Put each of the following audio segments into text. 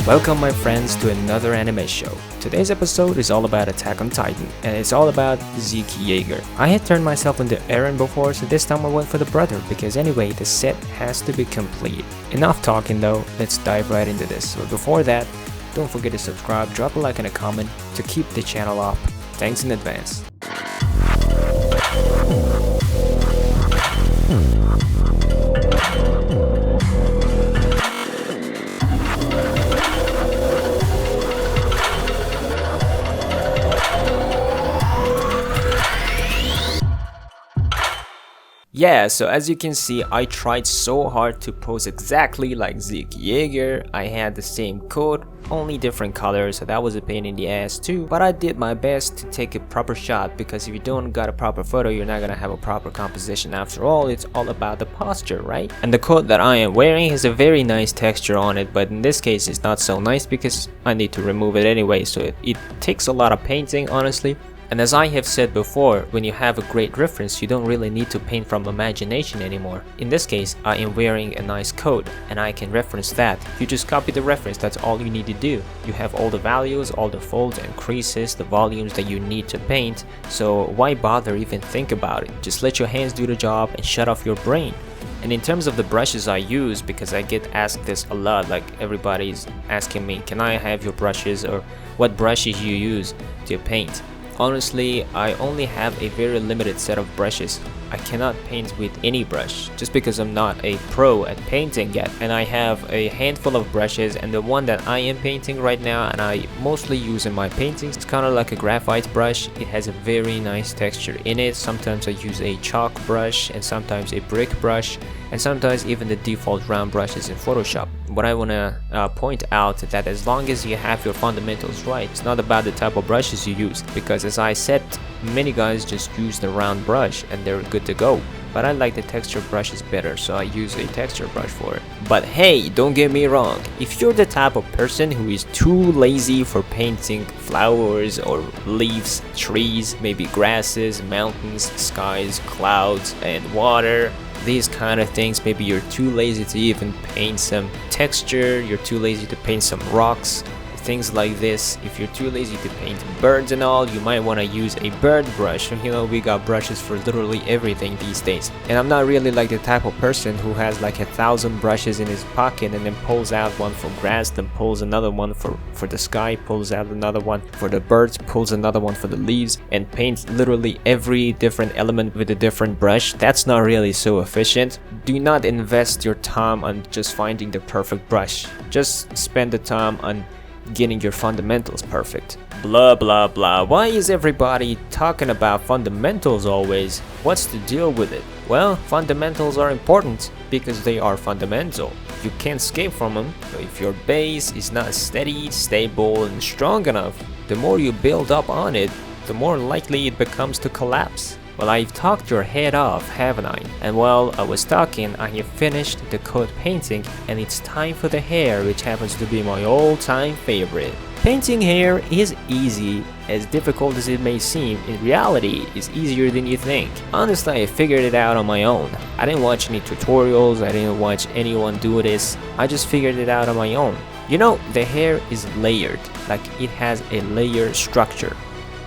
Welcome my friends to another anime show. Today's episode is all about Attack on Titan, and it's all about Zeke Yeager. I had turned myself into Eren before, so this time I went for the brother, because anyway, the set has to be complete. Enough talking though, let's dive right into this. So before that, don't forget to subscribe, drop a like and a comment to keep the channel up. Thanks in advance. Yeah, so as you can see, I tried so hard to pose exactly like Zeke Yeager. I had the same coat, only different colors, so that was a pain in the ass too. But I did my best to take a proper shot, because if you don't got a proper photo, you're not gonna have a proper composition. After all, it's all about the posture, right? And the coat that I am wearing has a very nice texture on it, but in this case it's not so nice because I need to remove it anyway, so it takes a lot of painting, honestly. And as I have said before, when you have a great reference, you don't really need to paint from imagination anymore. In this case, I am wearing a nice coat and I can reference that. You just copy the reference, that's all you need to do. You have all the values, all the folds and creases, the volumes that you need to paint, so why bother even think about it? Just let your hands do the job and shut off your brain. And in terms of the brushes I use, because I get asked this a lot, like everybody's asking me, can I have your brushes, or what brushes you use to paint? Honestly, I only have a very limited set of brushes. I cannot paint with any brush, just because I'm not a pro at painting yet. And I have a handful of brushes, and the one that I am painting right now and I mostly use in my paintings, it's kind of like a graphite brush. It has a very nice texture in it. Sometimes I use a chalk brush, and sometimes a brick brush, and sometimes even the default round brushes in Photoshop. What I want to point out that as long as you have your fundamentals right, it's not about the type of brushes you use, because as I said, many guys just use the round brush and they're good to go. But I like the texture brushes better, so I use a texture brush for it. But hey, don't get me wrong, if you're the type of person who is too lazy for painting flowers or leaves, trees, maybe grasses, mountains, skies, clouds, and water, these kind of things, maybe you're too lazy to even paint some texture, you're too lazy to paint some rocks, things like this. If you're too lazy to paint birds and all, you might want to use a bird brush. You know, we got brushes for literally everything these days. And I'm not really like the type of person who has like 1,000 brushes in his pocket and then pulls out one for grass, then pulls another one for the sky, pulls out another one for the birds, pulls another one for the leaves, and paints literally every different element with a different brush. That's not really so efficient. Do not invest your time on just finding the perfect brush. Just spend the time on getting your fundamentals perfect. Blah blah blah. Why is everybody talking about fundamentals always? What's the deal with it? Well, fundamentals are important because they are fundamental. You can't escape from them. If your base is not steady, stable, and strong enough, the more you build up on it, the more likely it becomes to collapse. Well, I've talked your head off, haven't I? And while I was talking, I have finished the coat painting, and it's time for the hair, which happens to be my all-time favorite. Painting hair is easy, as difficult as it may seem. In reality, it's easier than you think. Honestly, I figured it out on my own. I didn't watch any tutorials, I didn't watch anyone do this. I just figured it out on my own. You know, the hair is layered, like it has a layer structure.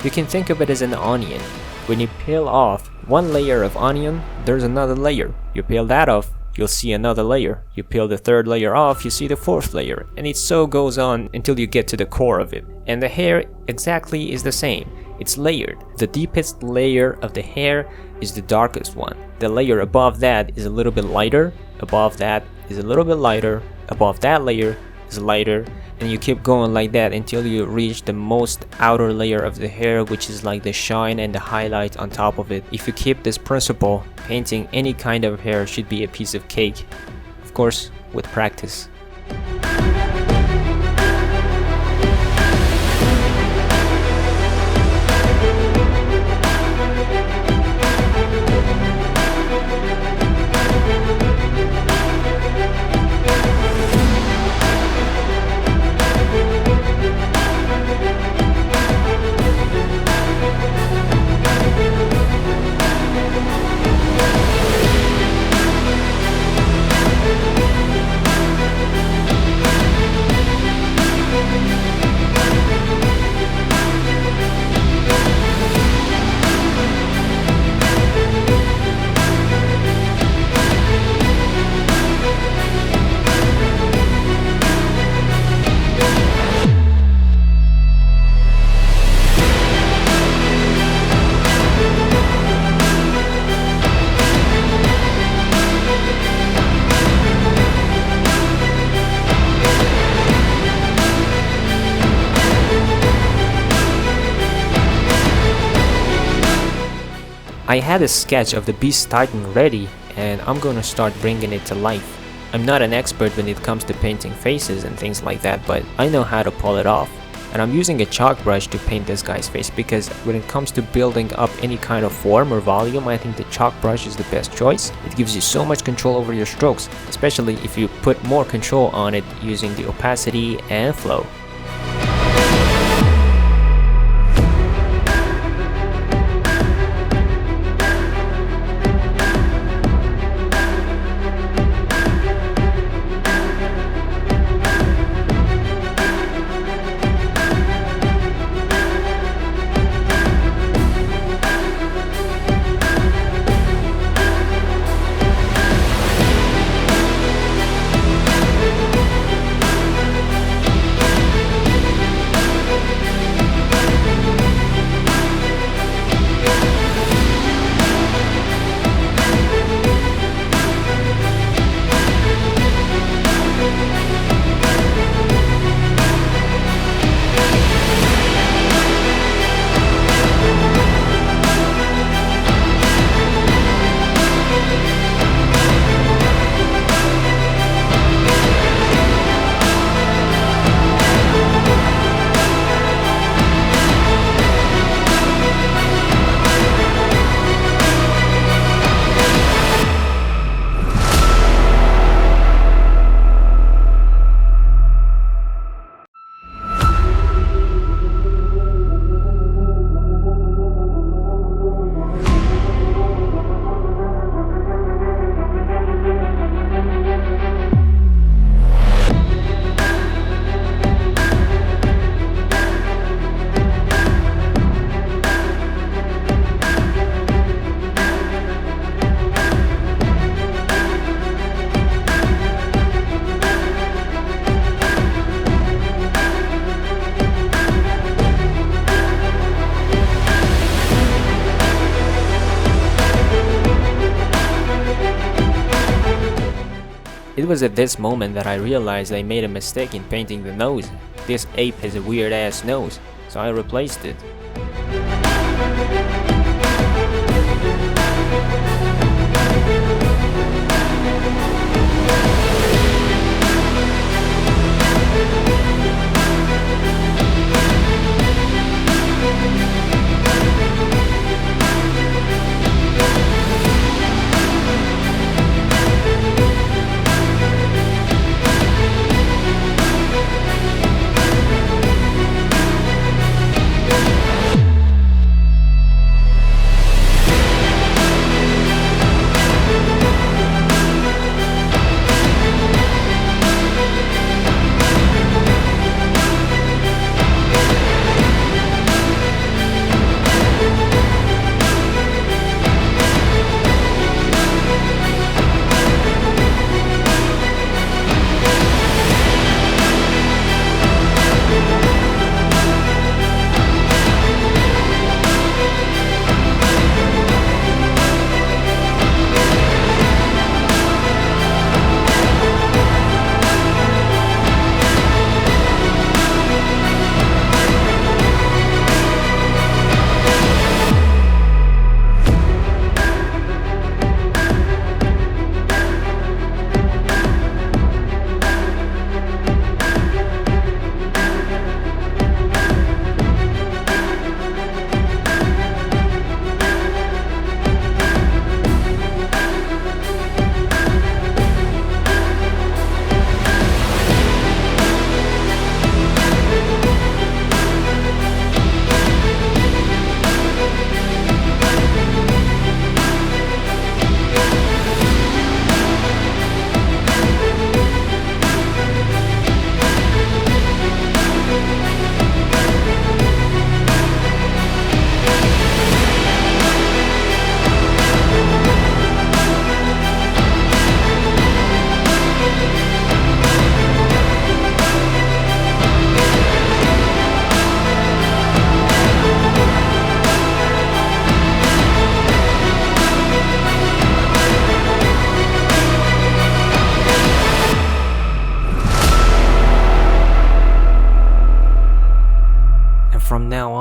You can think of it as an onion. When you peel off one layer of onion, there's another layer. You peel that off, you'll see another layer. You peel the third layer off, you see the fourth layer. And it so goes on until you get to the core of it. And the hair exactly is the same. It's layered. The deepest layer of the hair is the darkest one. The layer above that is a little bit lighter. Above that is a little bit lighter. Above that layer is lighter. And you keep going like that until you reach the most outer layer of the hair, which is like the shine and the highlight on top of it. If you keep this principle, painting any kind of hair should be a piece of cake. Of course, with practice. I had a sketch of the Beast Titan ready, and I'm gonna start bringing it to life. I'm not an expert when it comes to painting faces and things like that, but I know how to pull it off. And I'm using a chalk brush to paint this guy's face because when it comes to building up any kind of form or volume, I think the chalk brush is the best choice. It gives you so much control over your strokes, especially if you put more control on it using the opacity and flow. It was at this moment that I realized I made a mistake in painting the nose. This ape has a weird ass nose, so I replaced it.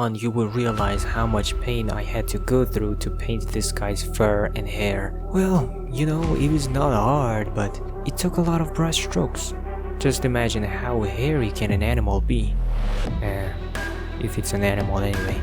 on, you will realize how much pain I had to go through to paint this guy's fur and hair. Well, you know, it was not hard, but it took a lot of brush strokes. Just imagine how hairy can an animal be. If it's an animal anyway.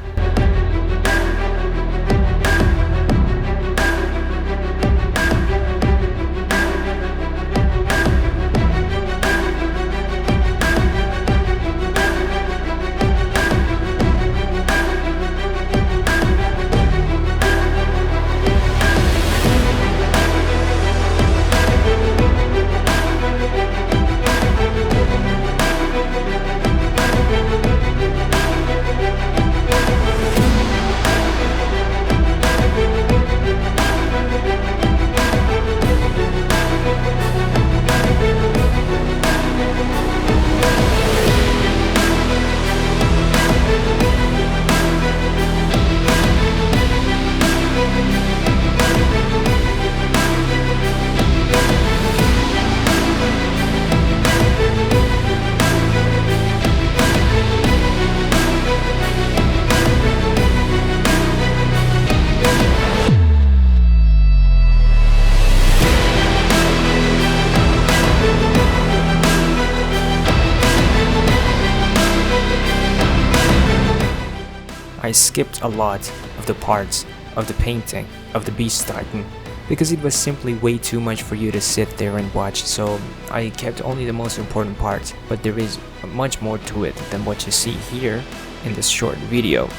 I skipped a lot of the parts of the painting of the beast starting because it was simply way too much for you to sit there and watch, so I kept only the most important parts, but there is much more to it than what you see here in this short video.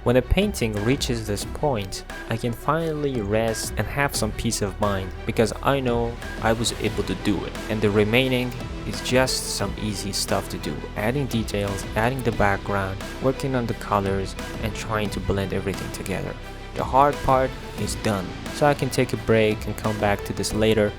When a painting reaches this point, I can finally rest and have some peace of mind because I know I was able to do it, and the remaining is just some easy stuff to do, adding details, adding the background, working on the colors, and trying to blend everything together. The hard part is done, so I can take a break and come back to this later.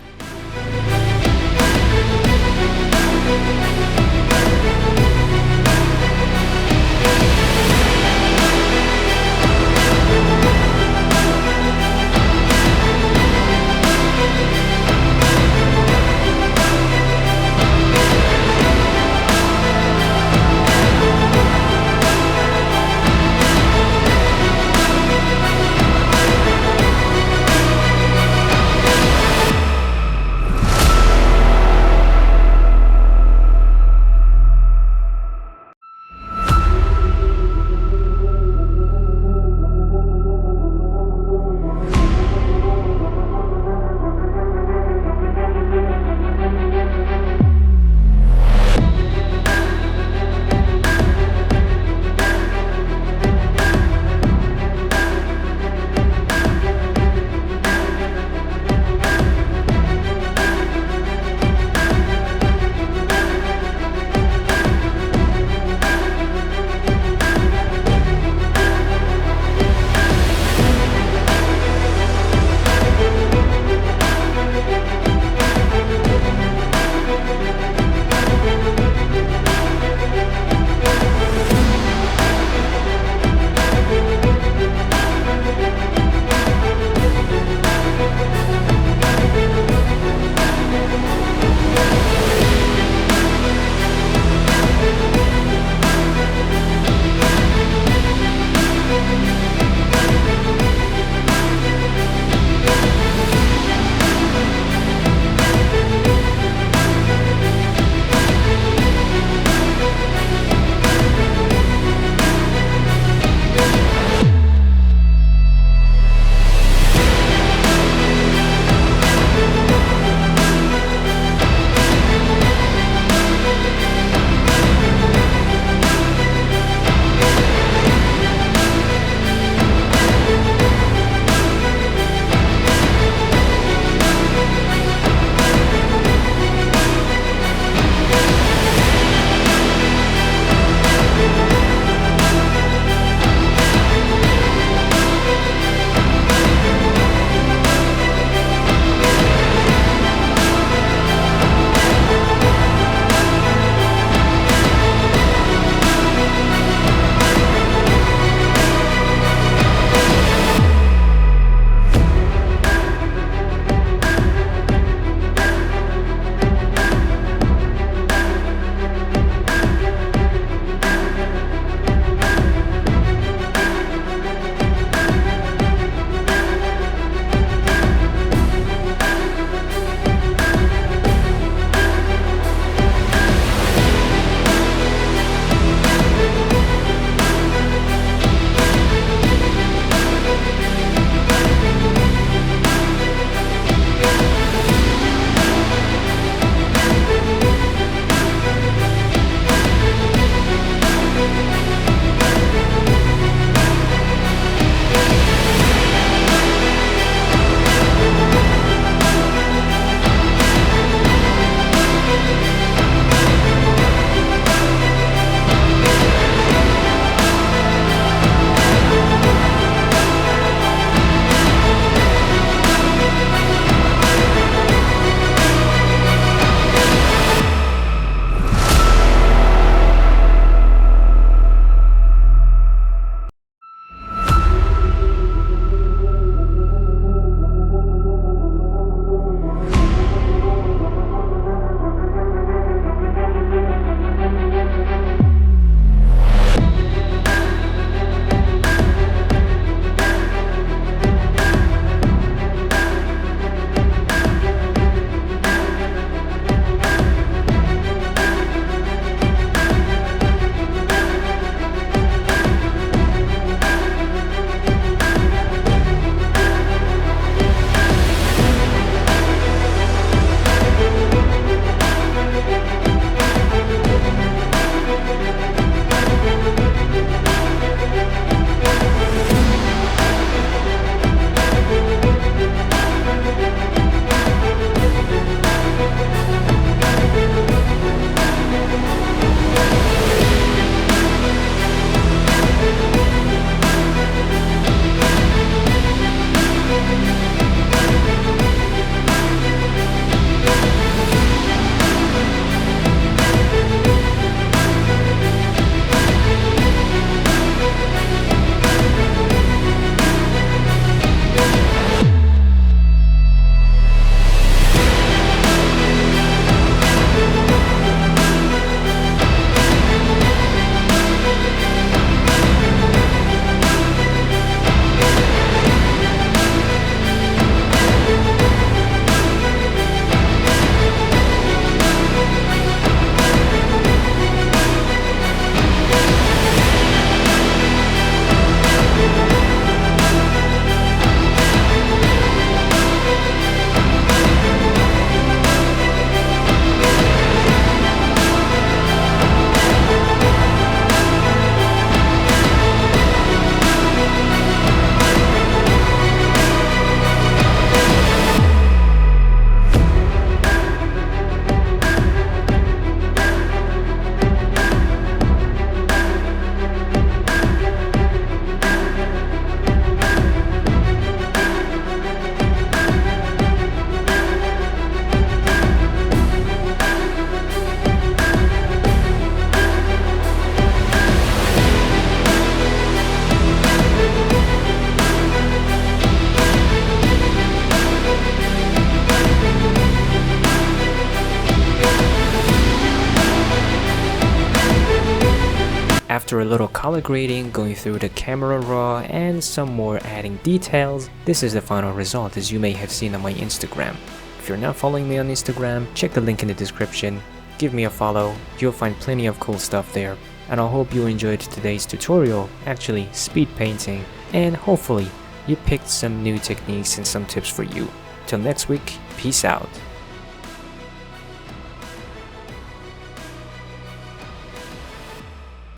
After a little color grading, going through the camera raw, and some more adding details, this is the final result as you may have seen on my Instagram. If you're not following me on Instagram, check the link in the description, give me a follow, you'll find plenty of cool stuff there. And I hope you enjoyed today's tutorial, actually speed painting, and hopefully you picked some new techniques and some tips for you. Till next week, peace out.